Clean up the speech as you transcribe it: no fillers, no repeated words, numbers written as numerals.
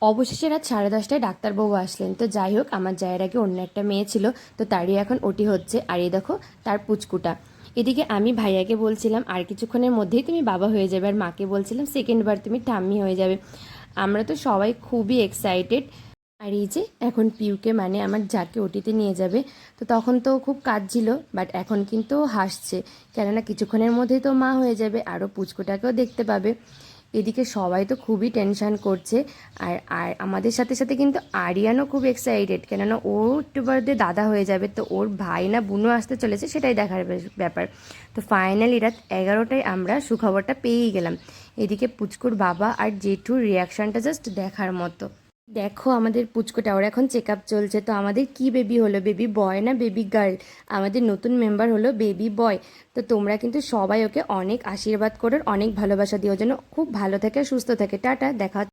অবশেষে রাত 10:30টায় ডাক্তারবাবু আসলেন। তো যাই হোক, আমার জায়ের আগে অন্য একটা মেয়ে ছিল, তো তারই এখন ওটি হচ্ছে। আর এই দেখো তার পুচকুটা। এদিকে আমি ভাইয়াকে বলছিলাম আর কিছুক্ষণের মধ্যেই তুমি বাবা হয়ে যাবে, আর মাকে বলছিলাম সেকেন্ডবার তুমি ঠাম্মি হয়ে যাবে। আমরা তো সবাই খুবই এক্সাইটেড। আর এই যে এখন পিউকে মানে আমার যাকে ওটিতে নিয়ে যাবে, তো তখন তো খুব কাঁদছিল, বাট এখন কিন্তু হাসছে, কেননা কিছুক্ষণের মধ্যেই তো মা হয়ে যাবে, আরও পুচকুটাকেও দেখতে পাবে। এদিকে সবাই তো খুবই টেনশন করছে। আর আর আমাদের সাথে সাথে কিন্তু আরিয়ানও খুব এক্সাইটেড, কেননা ও একটু বাদে দাদা হয়ে যাবে, তো ওর ভাই না বুনু আসতে চলেছে সেটাই দেখার ব্যাপার। তো ফাইনালি রাত 11টায় আমরা সুখবরটা পেয়েই গেলাম। এদিকে পুচকুর বাবা আর জেঠুর রিয়াকশানটা জাস্ট দেখার মতো। দেখো আমাদের পুচকুটা, ওর এখন চেক আপ চলছে। তো আমাদের কি বেবি হলো, বেবি বয় না বেবি গার্ল? আমাদের নতুন মেম্বার হলো বেবি বয়। তো তোমরা কিন্তু সবাই ওকে অনেক আশীর্বাদ করো, অনেক ভালোবাসা দিও, যেন খুব ভালো থাকে, সুস্থ থাকে। টাটা, দেখা।